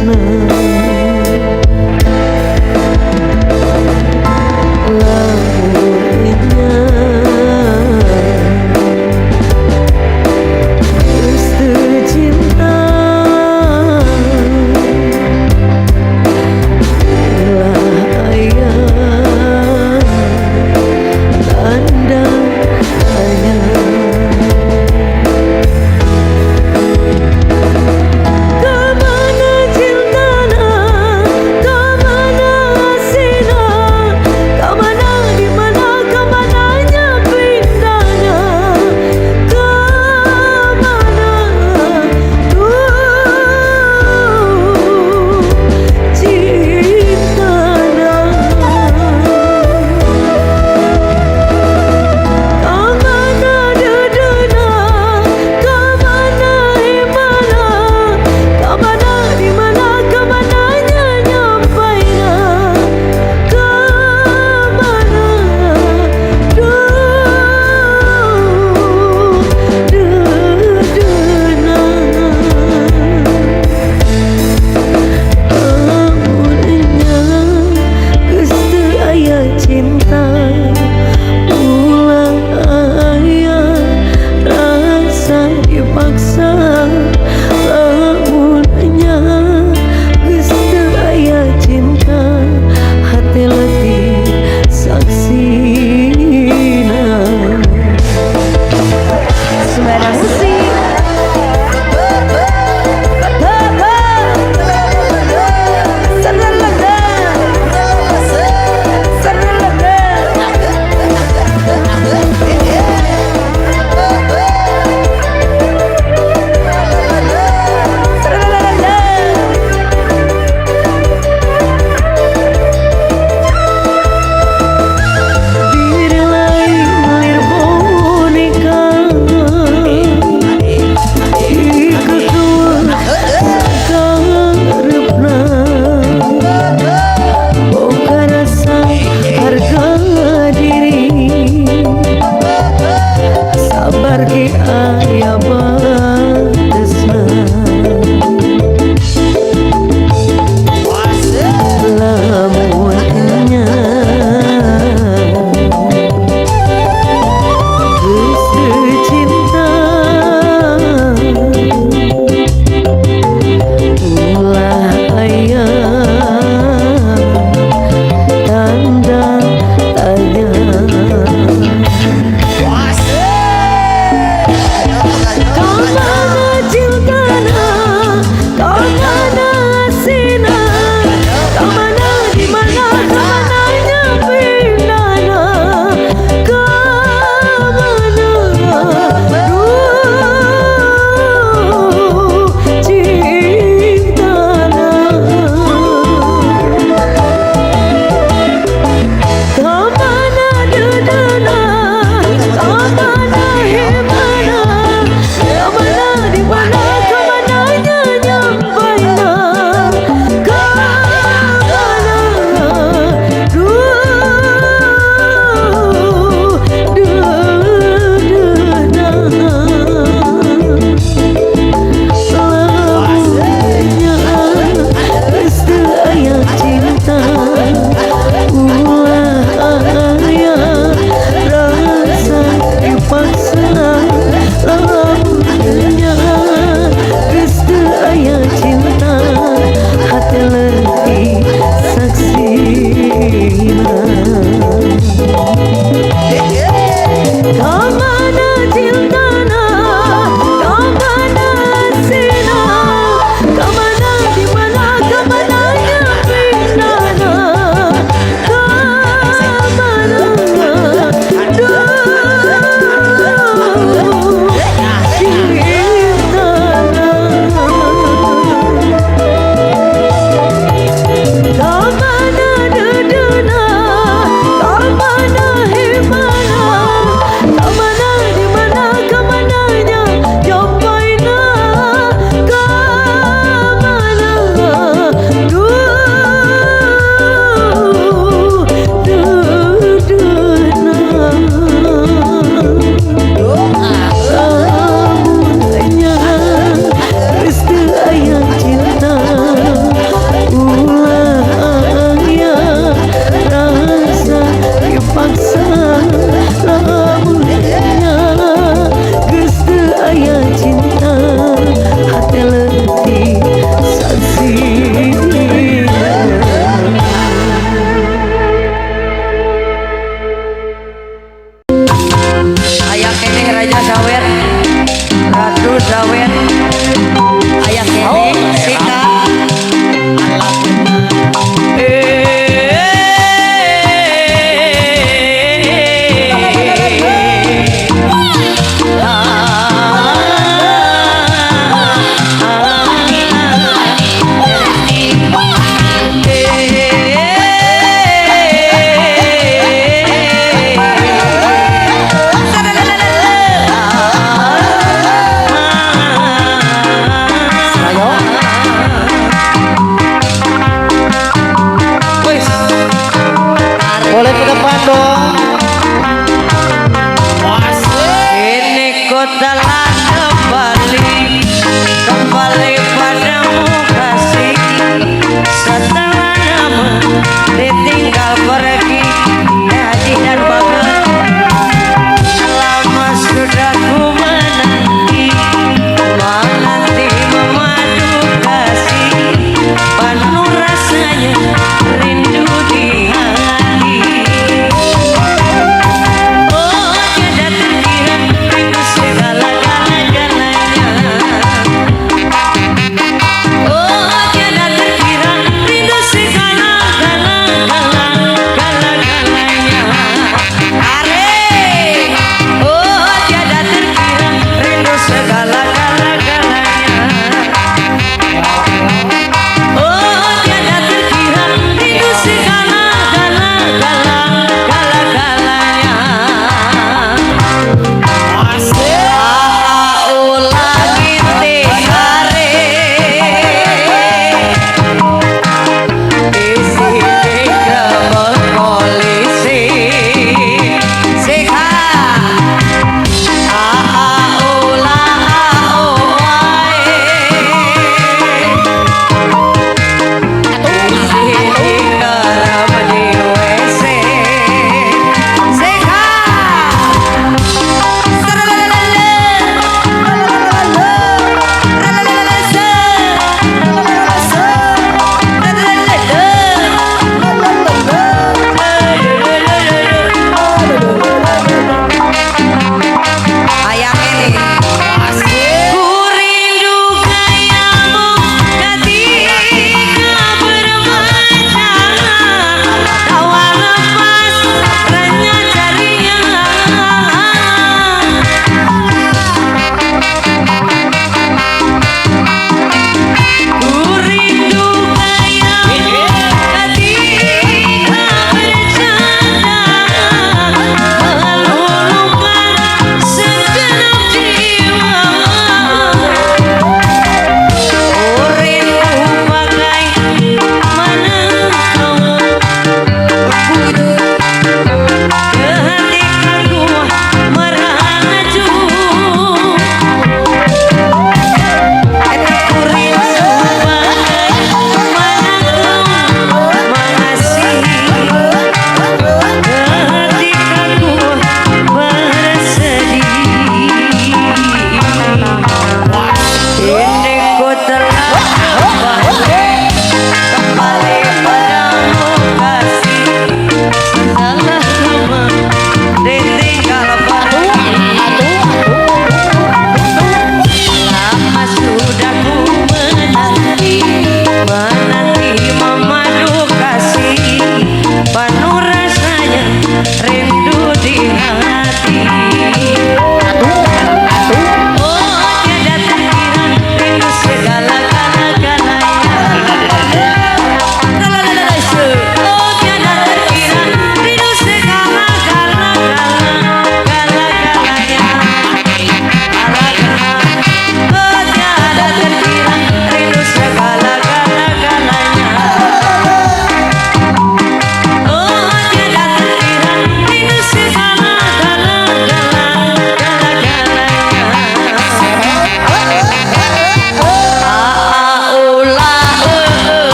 tresna kemana cinta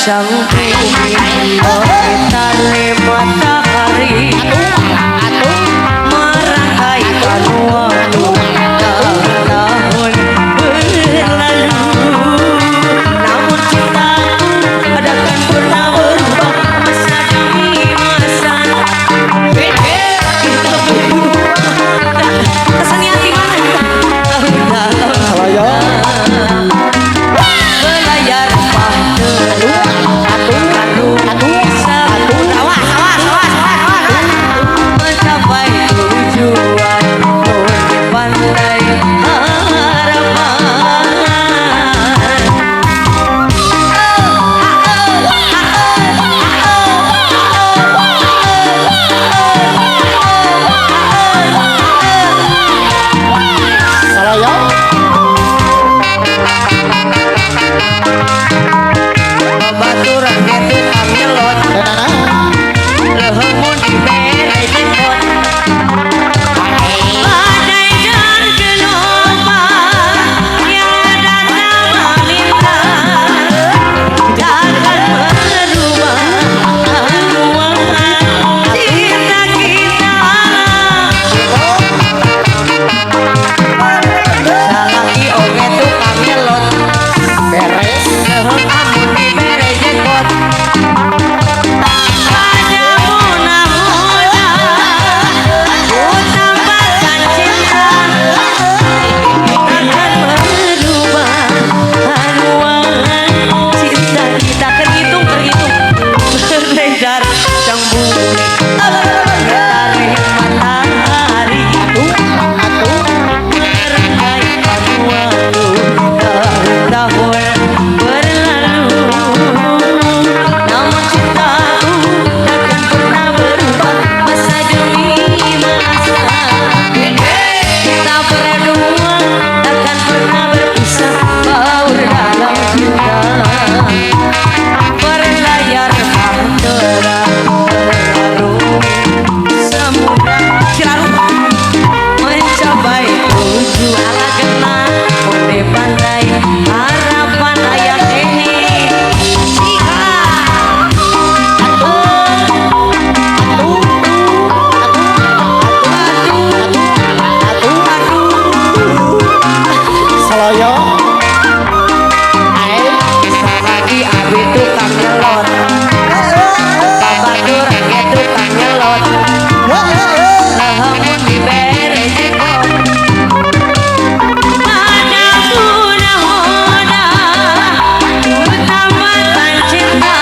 sang bumi tari matahari merangkai waktu tahun-tahun berlalu namun cintaku takkan pernah berubah masa demi masa kesannya hati mana tahun-tahun belayar mencapai tujuan di pantai harapan. Babaturan gitu kami lot lehemu di bere jenggot badai dan gelombang yang datang melintang takkan merubah haluan cinta kita. Salaki oge tuh kami lot beres lehem amun di bere jenggot sang bumi tarik matahari merangkai waktu tahun-tahun berlalu namun cintaku takkan pernah berubah masa demi masa kita berdua takkan pernah berpisah baur dalam cinta berlayar bahtera mencapai tujuan kena di pantai harapan ayat ini Saloyo lagi abi tukang nyelot babatur itu tukang nyelot lahamun di bere jenggot pada muda-muda utamakan cinta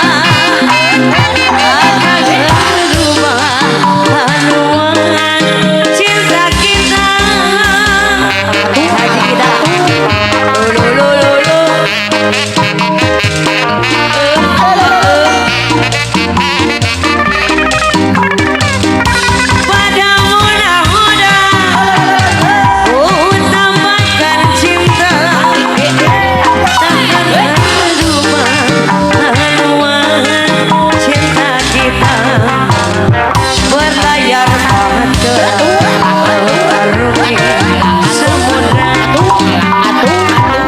akan berubah haluan cinta kita. Haji kita lulu pada muda-muda utamakan cinta takkan berubah haluan cinta kita berlayar bahtera arungi samudra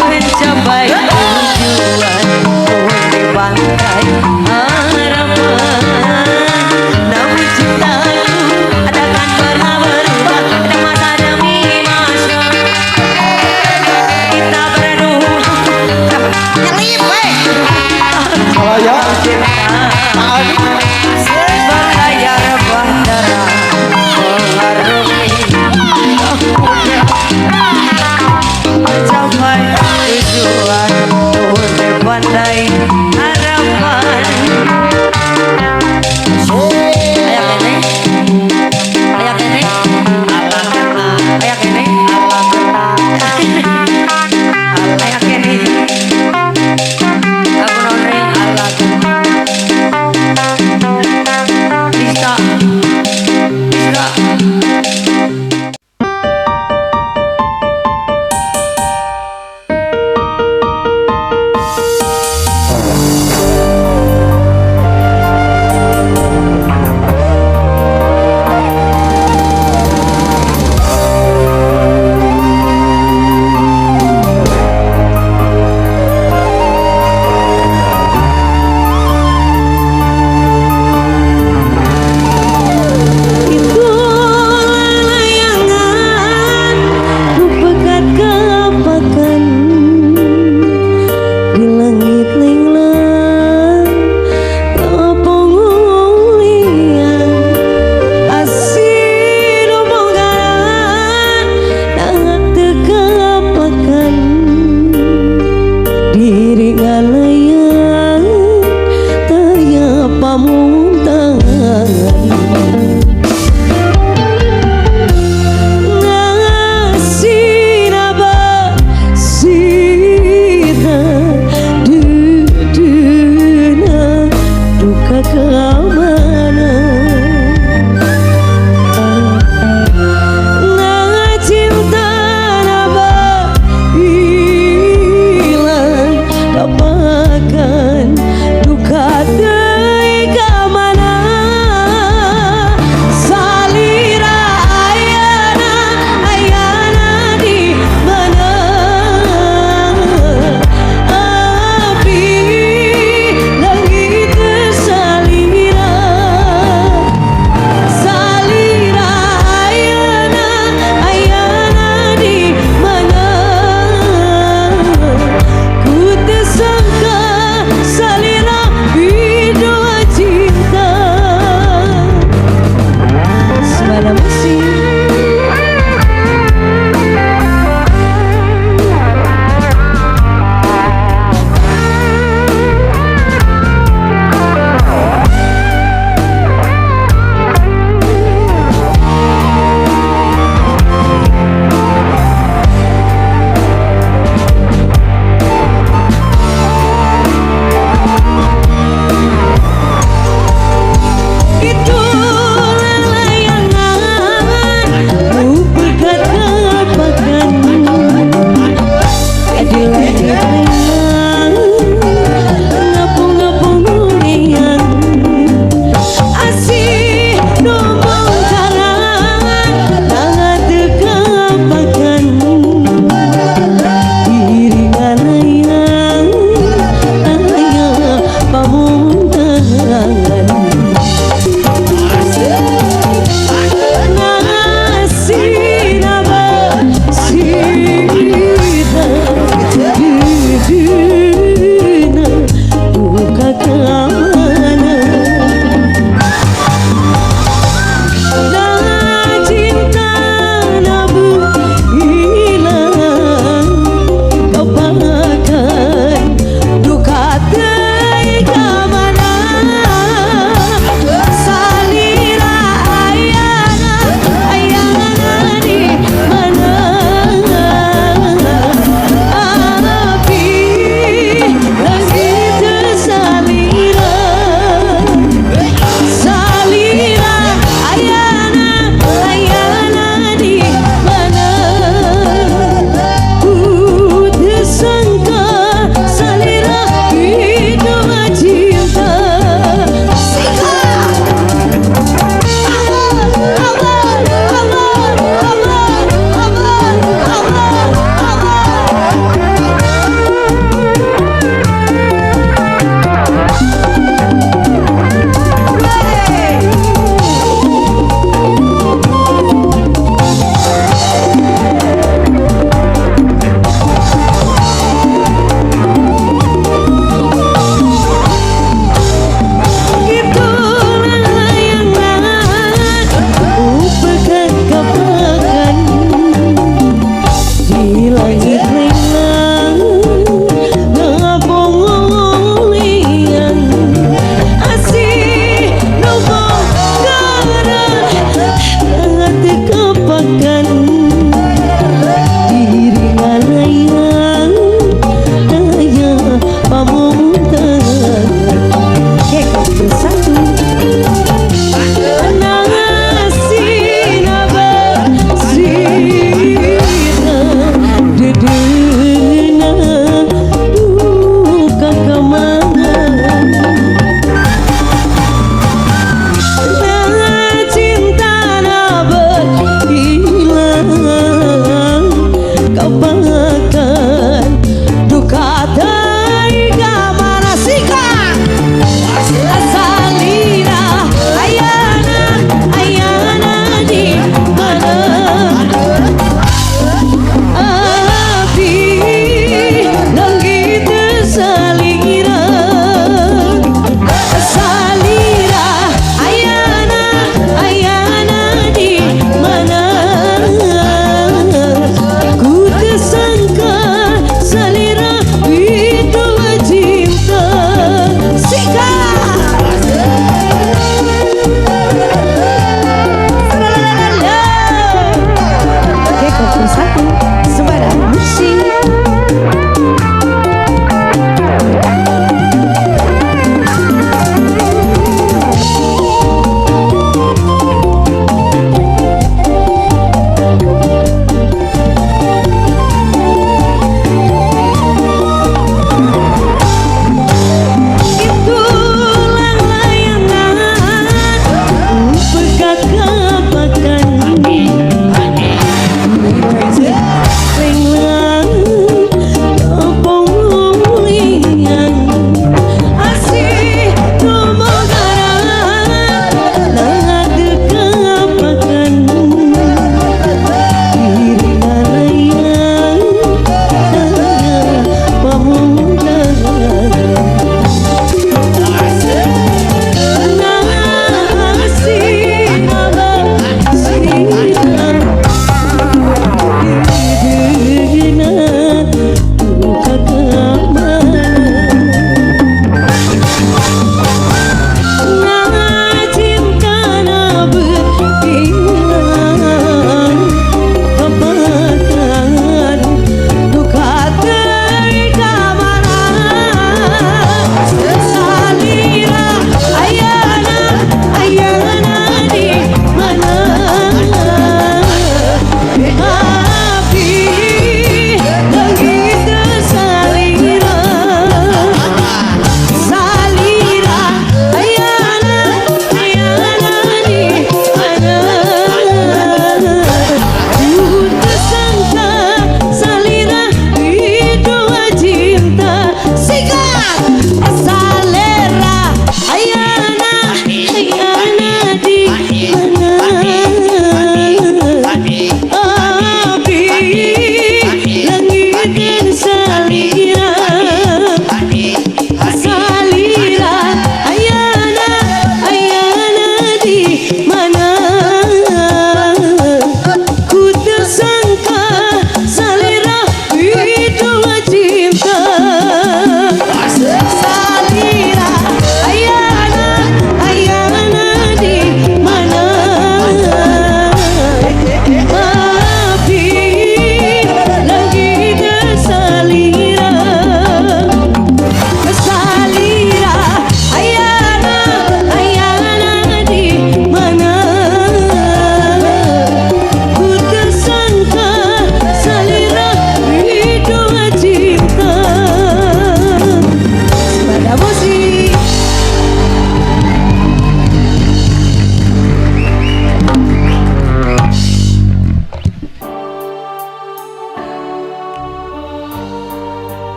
mencapai tujuan di pantai harapan namun cintaku takkan pernah berubah masa demi masa kita berdua nyelip berlayar bahtera mengarungi mencapai tujuan di pantai harapan. Ayak ini ayak ini ayak ini aku noni alat bisa bisa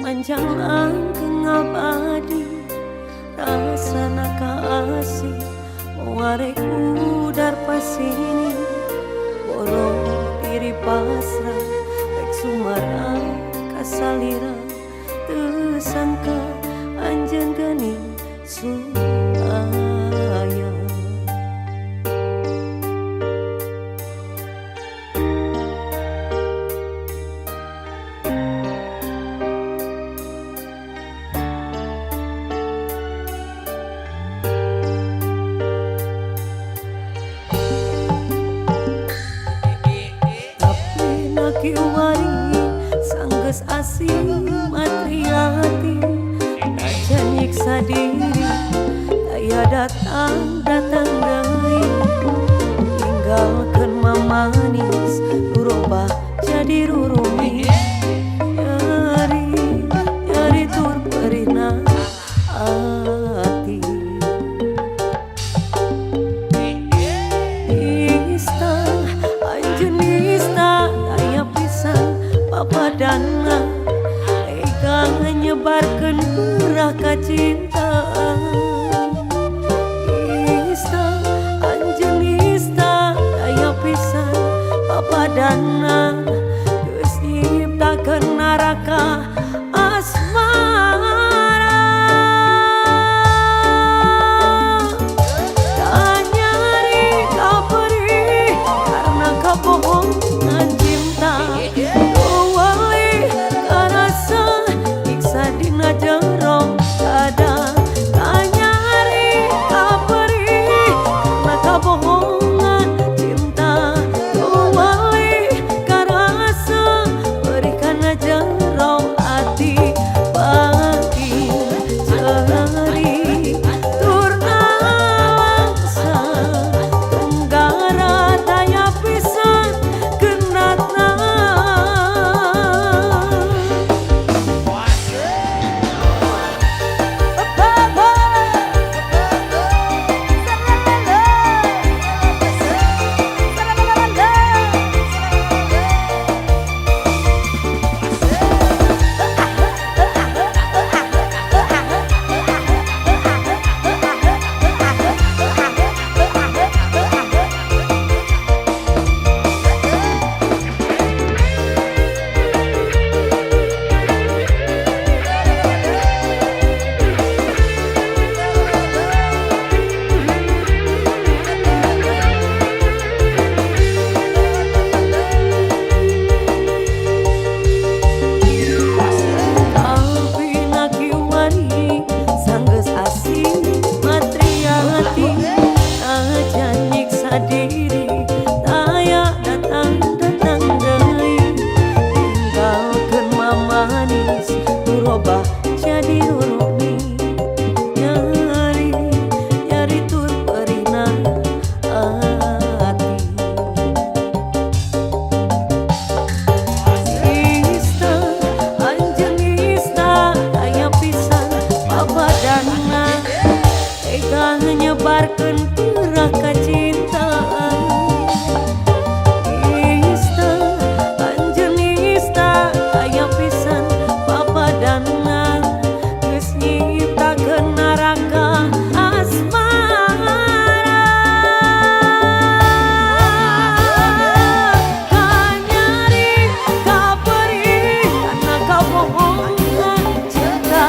panjang langgeng abadi rasana kasih mewarek udar pasini borong diri pasrah rek sumara kasalira tersangka anjeun geuning suaya. Kiwari sanggeus asing matriati aja nyiksa diri daya datang deui tinggalkeun mamanis rubah jadi rurumi nyari tur perina hati nista anjeun nista papadana tega nyebarkeun geurah kacintaan nista anjeun nista daya pisan papadana geus nyiptakeun naraka asmara kanyari kaperi karena kabohongan cinta jero ada kanyari kaperi karena kabohongan cinta tuwali karasa berikan jero hati bagi ceri turnawangsa tunggara daya pisan genatna diri daya datang deui tinggalkeun mamanis rubah jadi rurumi nyari tur perina hati nista anjeun nista daya pisan papadana tega nyebarkeun geurah kacintaan nista anjeun nista daya pisan papadana geus nyiptakeun naraka asmara kanyari kaperi karena kabohongan cinta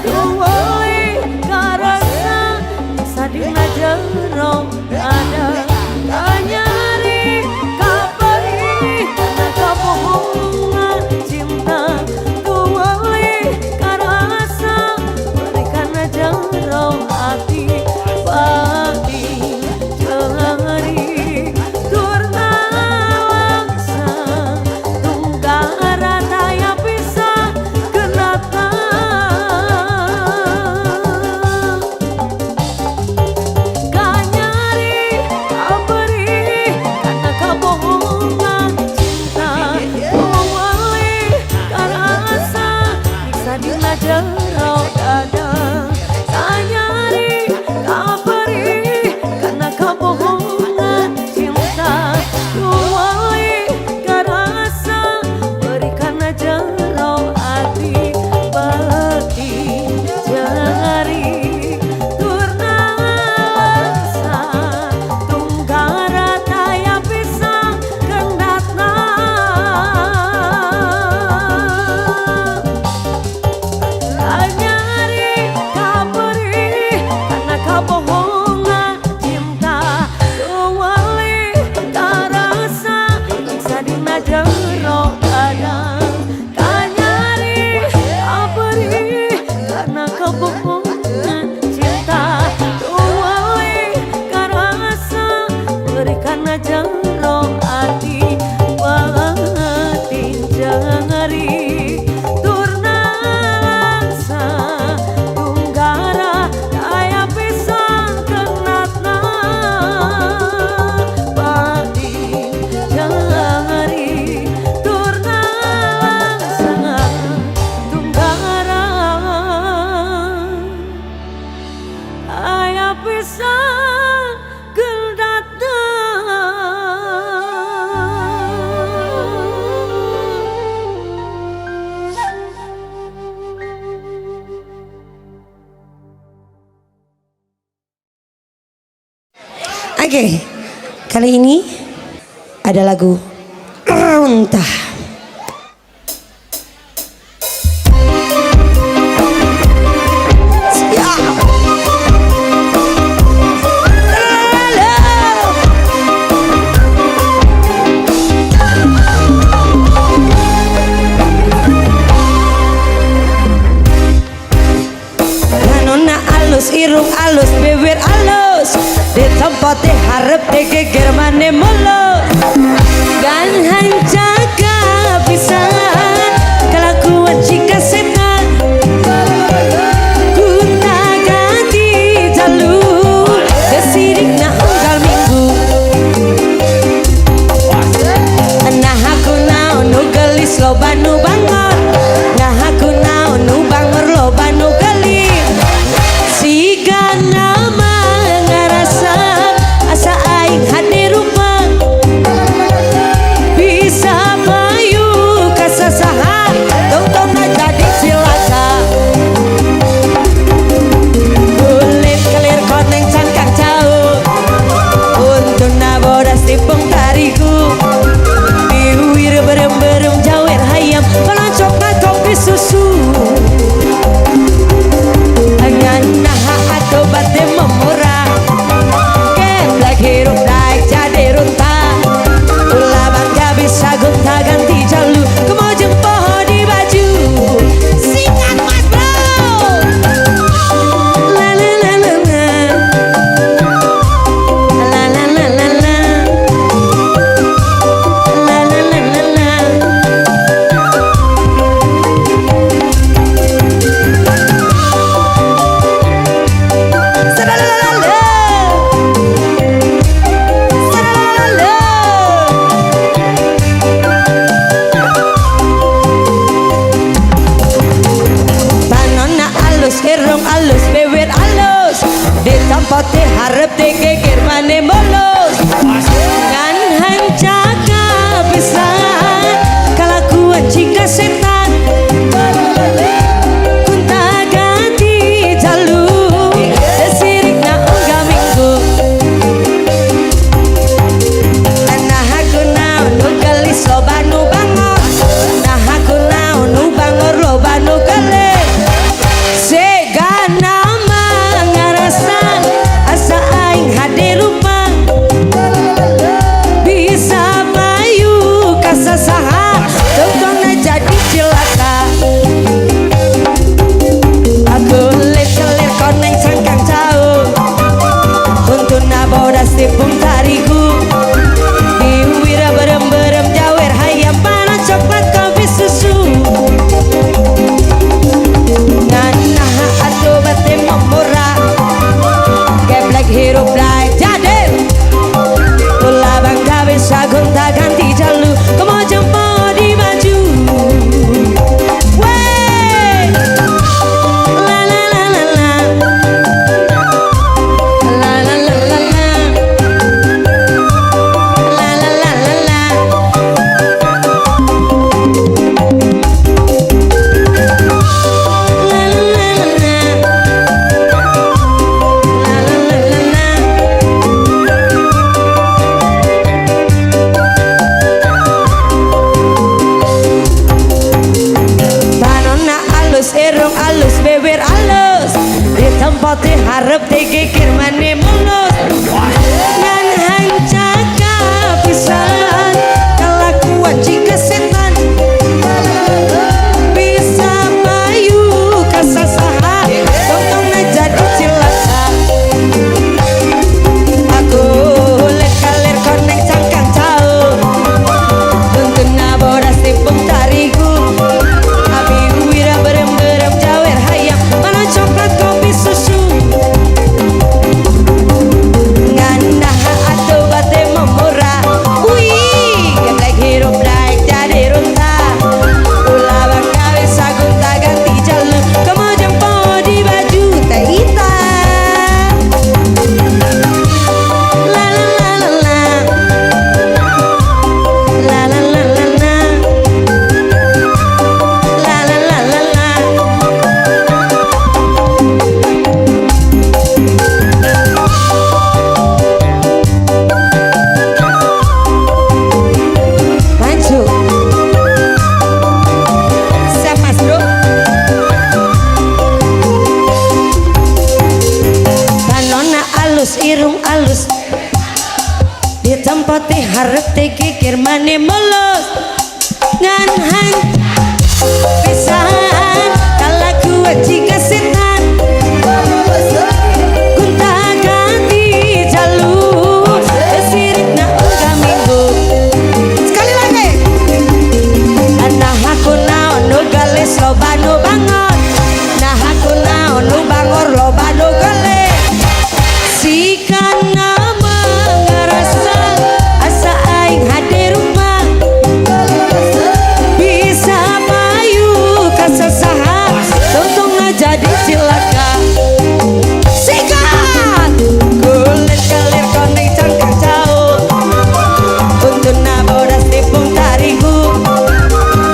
tuwali karasa sadina jero ada kanyari kaperi karena kabohongan cinta tuwali karasa berikan jero hati bagi ceri turnawangsa tunggara daya pisan genatna kanyari kaperi karena kabohongan cinta tuwali karasa nyiksa dina jero dada kanyari kaperi karena kabohongan cinta tuwali karasa berikan jero hati nyari kaberi karena kebohongan cinta kewali karasa bisa dina jero dada kanyari kaberi karena kebohongan cinta kewali karasa berikan jero hati batin jangari Oke, kali ini ada lagu Entah. Nona alus, irung alus, bibir alus, di tempat harap geger mane mulus gan hancaga pisan kelakuan jika setan kunta ganti jalur desirik na unggal minggu nah aku naon nu gelis loba nu bangon nah aku naon nu bangor loba nu gelis siga nama ngarasa asa aing hade rupa bisa bayu kasasaha tong-tongna jadi cilaka kulit kelir koneng cangkang jauh untuna bodas tipung tariku diuir berem-berem jawer hayam peloncok na kopi susu nah aku bate memurah keblak hirup naik jadi runtah ulah bangga bisa gonta ganti jalur kemojeng poho di baju singkat mas bro la la la la la la la la la la la la la la la tanona alus, irung alus, bibir alus, di tempat harap geger mane mulus kan hancaga pisan kelakuan jika setan kunta ganti jalur desirik na unggal minggu nah aku naon nu gelis loba nu bangor nah aku naon nu bangor loba nu gelis sega nama ngarasan alus beber alus di tempat harap digigir mane mulus ngan hancaka pisan kelakuan jika setan bisa payu kasasaha tongtongna jadi cilaka aku lekaler koneng cangkang jauh tuntuna bodas tipung tariku abi wira berem-berem jawer hayam mana coklat kopi susu ngandah atau bate memora wih geblek hirup naik jadi runta ulah bangkawe sagun tak ganti jalur kemojang po di baju teh hitam la la la la la la la la la la la la la la la maju siap mas bro banona alus irung alus di tempat harap digigir mane mulus ngan han pisan kalaku jika setan kunta ganti jalur sirik na uga minggu sekali lagi nah aku naon nu gales loba nu bangot nah aku naon nu bangor loba nu gale sikana mengerasa asa aing hadir rumah bisa payu kasasaha tuntung jadi cilaka sikat kulit kalir koneng cangkang jauh untuna bodas tipung tariku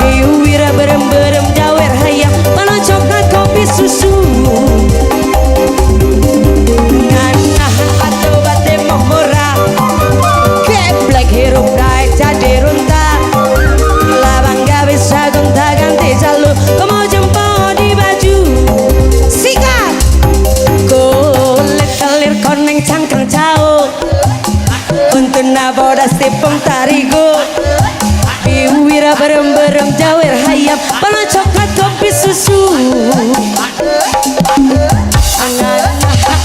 diwira berem-berem jawer hayam mana coklat kopi susu nganah atau bate memora geblek hirup naik jadi runta labang gak bisa gonta ganti jalur kemau jempo di baju sikat kulit kelir koneng cangkang jauh untuna bodas tipung tariku diwira berem-berem jawer hayam mana coklat kopi susu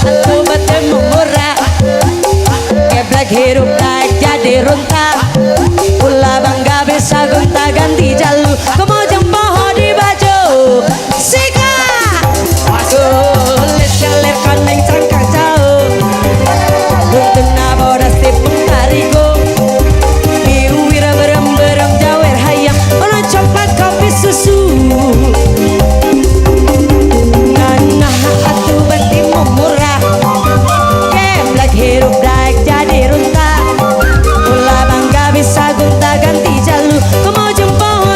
aku bate memora geblek hirup naik jadi runta ulah bangga bisa gonta ganti jalur kemojang poho di baju sikat kulit kelir koneng cangkang jauh untuna bodas tipung tariku diwira berem-berem jawer hayam mana coklat kopi susu nganah atuh bati memurah geblek hirup naik jadi runta ulah bangga bisa gonta ganti jalur kemau jempo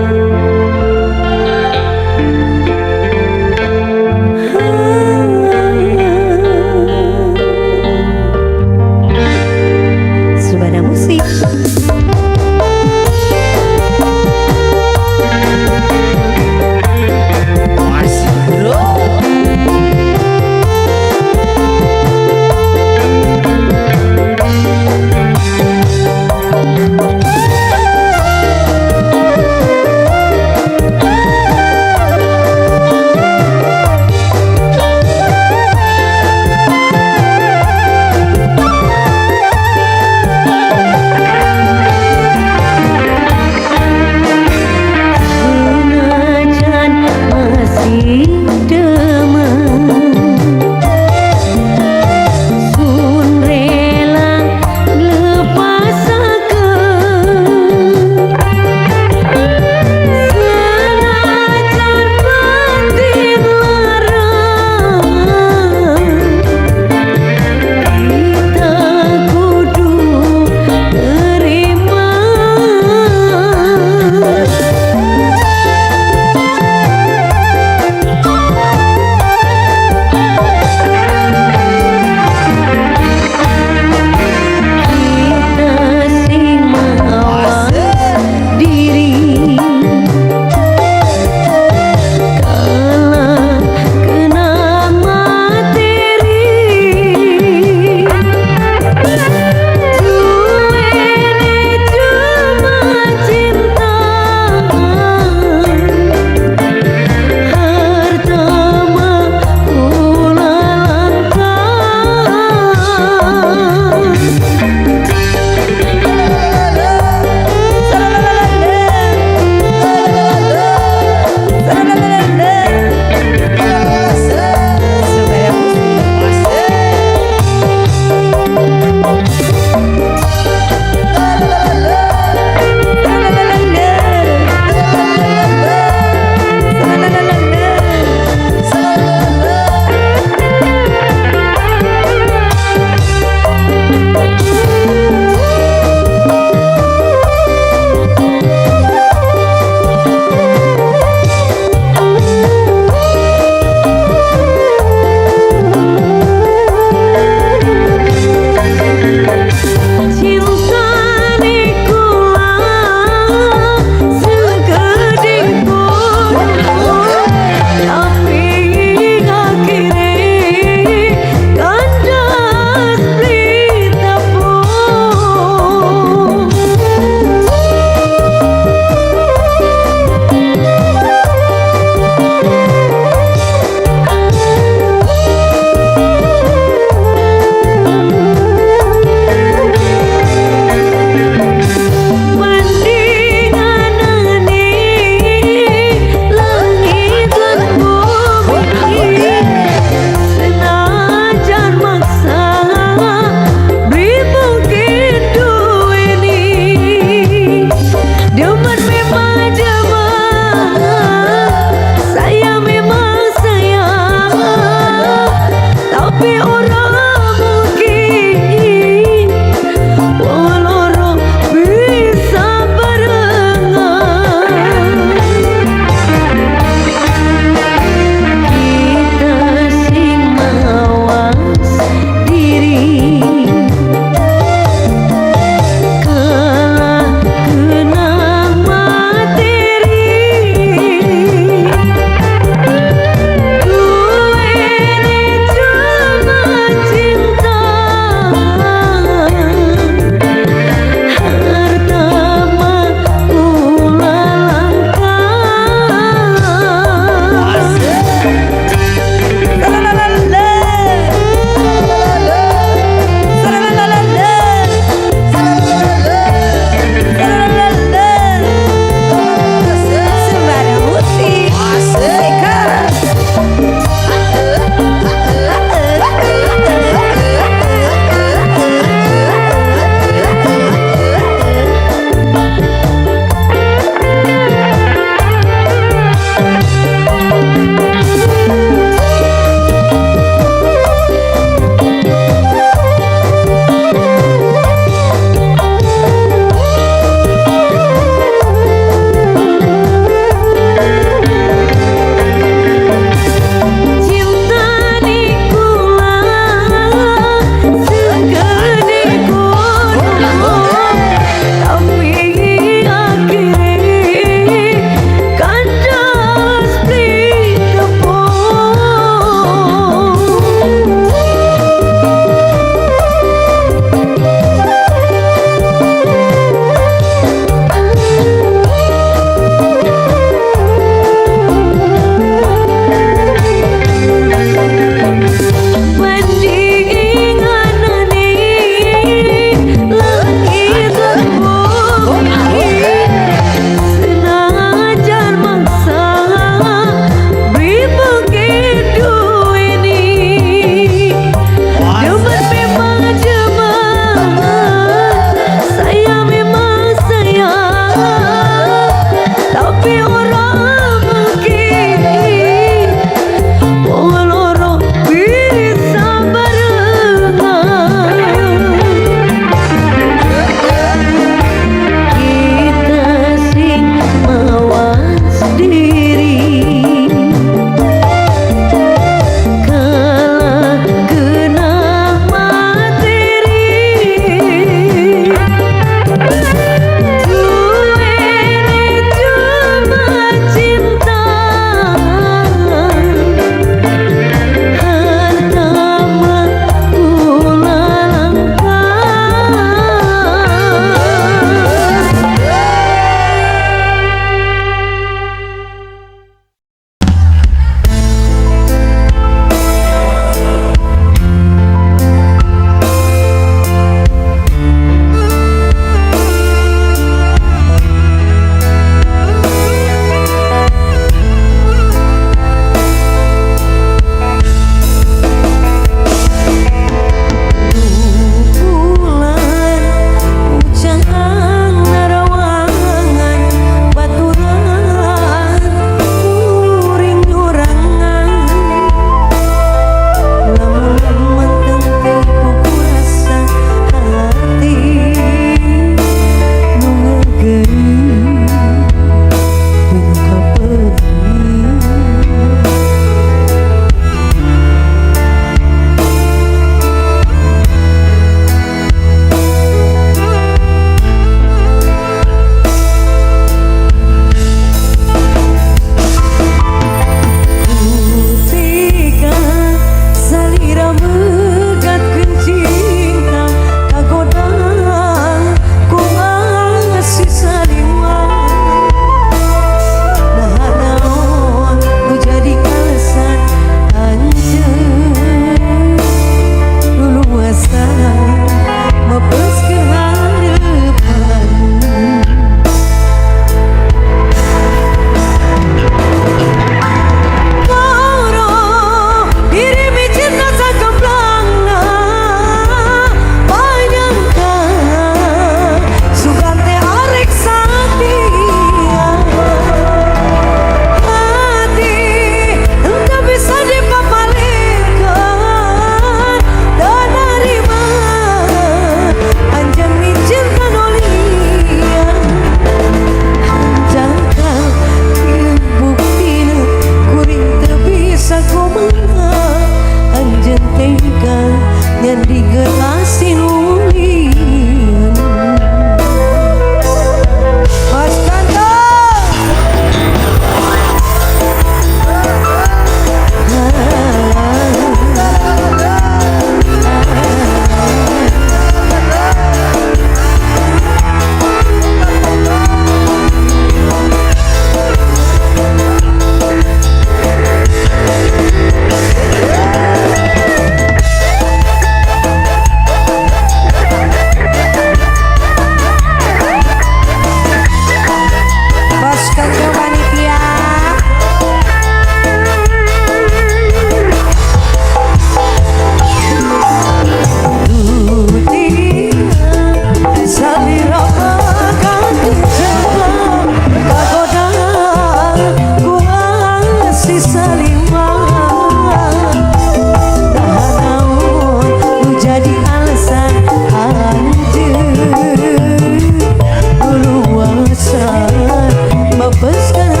Bapeskan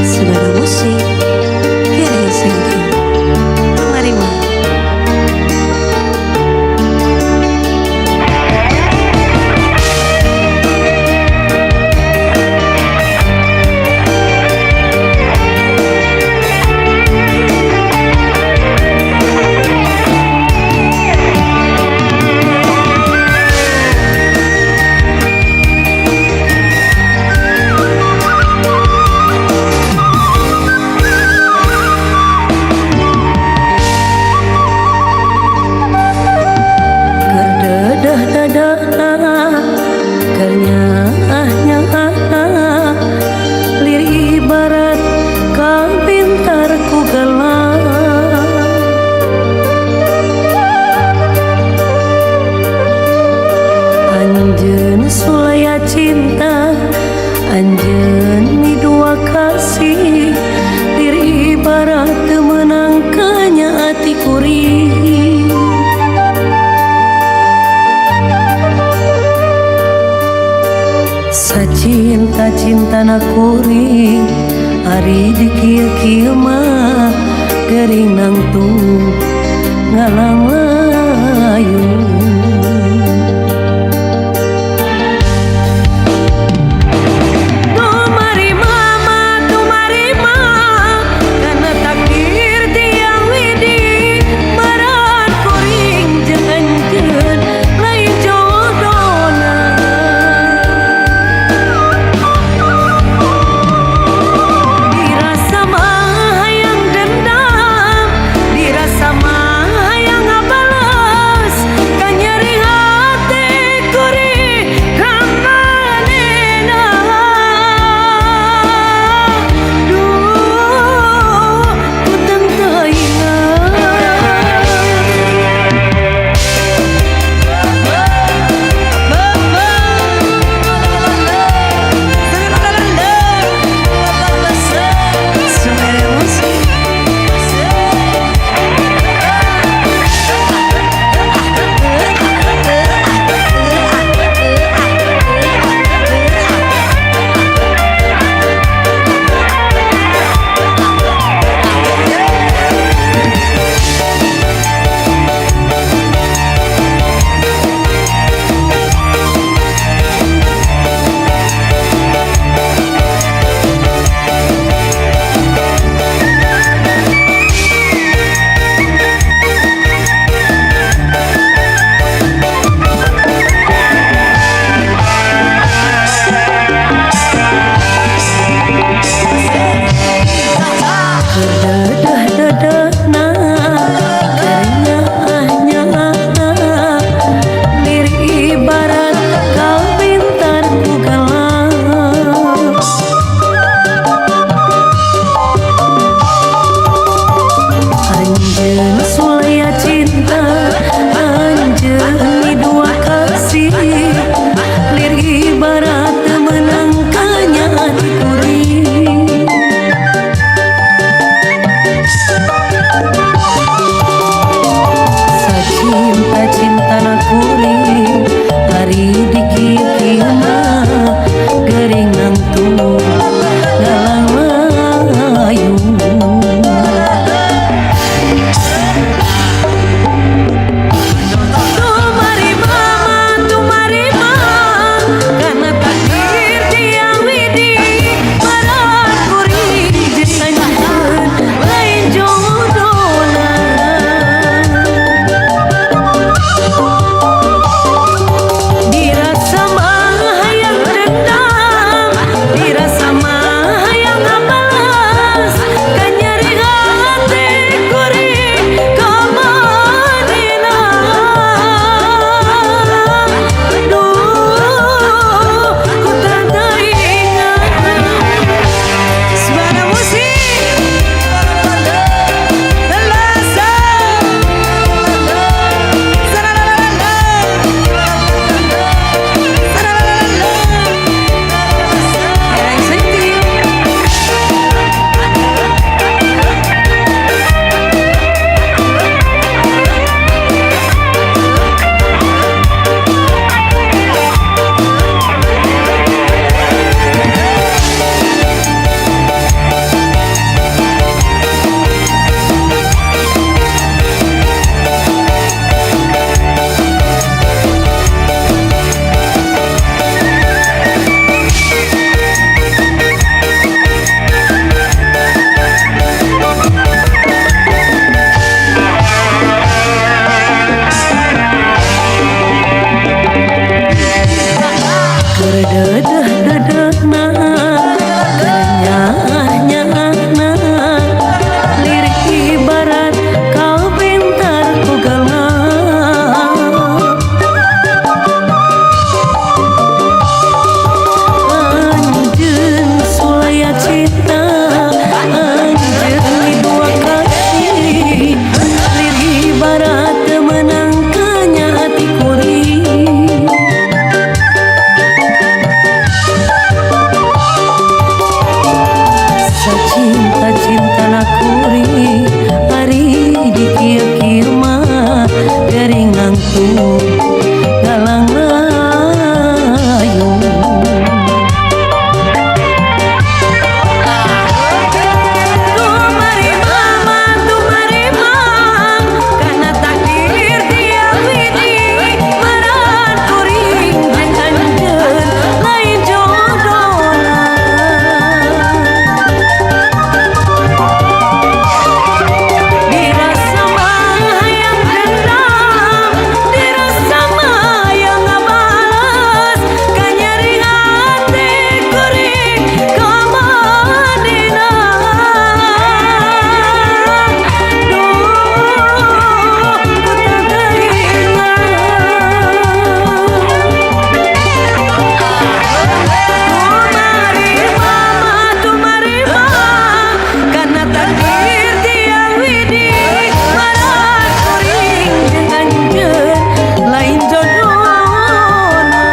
Segala musik Kira singking Penerima cinta anjeun mi dua kasih diri ibarat menangkanya hati kuring sacinta-cinta na kuring ari di kieu-kieu mah gering nangtung ngalangayu Kanya dedeh-dedehna kenyah-nyahna lirik ibarat kau pintar ku galang anjeun sulaya cinta anjeun dua kasih lirik ibarat menangkannya hati kuring cinta-cinta nakuri hari di kieu-kieu mah gering ngantuk galang layung tumari mama karena takdir dia widi maran kuring jeung anjeun lain jodohna dirasa mah yang dendam dirasa mah yang ngabalas kanyeri hati kuring kamanina duh ku teu tumari mama karena takdir dia widi maran kuring jeung anjeun lain jodohna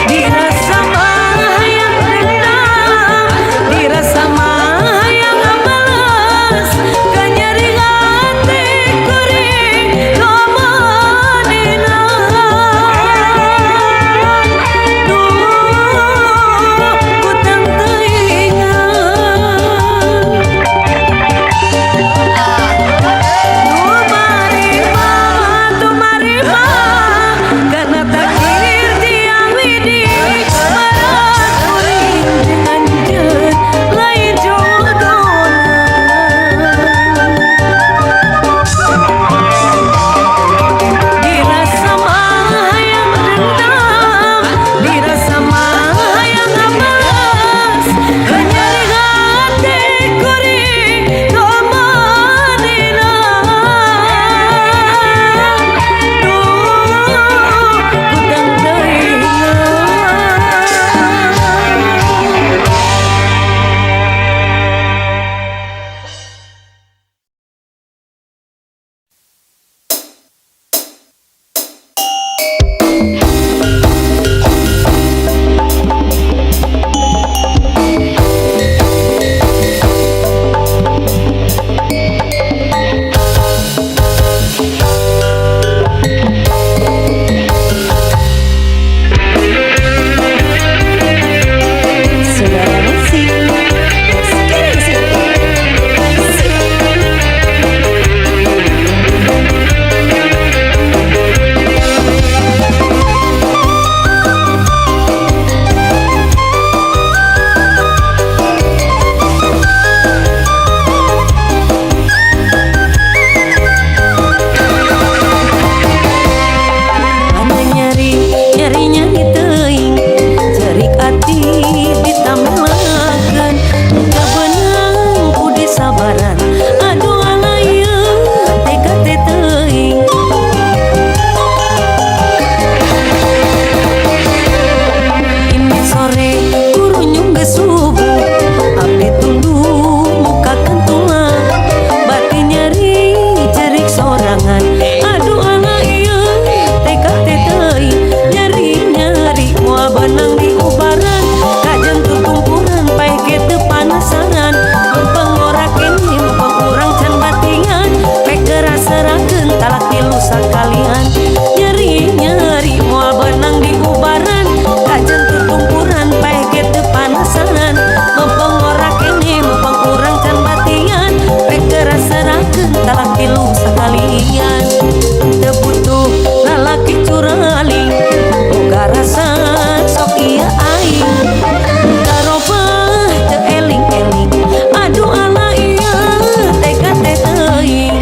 dirasa mah yang dendam dirasa mah yang ngabalas kanyeri hati kuring kamanina duh ku teu tumari mama karena takdir dia widi maran kuring jeung anjeun lain jodohna dirasa mah yang dendam dirasa mah yang ngabalas kanyeri hati kuring kamanina duh ku teu Saudara musik sekarang sih anu nyari-nyari teuing cerik ati ditamelakeun teu beunang ku disabaran aduh alayeun tega teh teuing ini sore kurunyung geus subuh abdi tuluy mukakeun tulang batin nyeri cerik sorangan aduh alayeun tega teh teuing nyari-nyari moal beunang di ubaran kajen tutumpuran paeh ge teu panasaran mumpung ora kene mumpung urang can batingan pek keraserakeun talak tilu sakalian nyari-nyari moal beunang di ubaran kajen tutumpuran paeh ge teu panasaran mumpung ora kene mumpung urang can batingan pek keraserakeun talak tilu sakalian teu butuh lalaki curaling boga rasa sok ieu aing karobah teu eling-eling aduh ala ieu tega teh teuing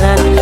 sorangan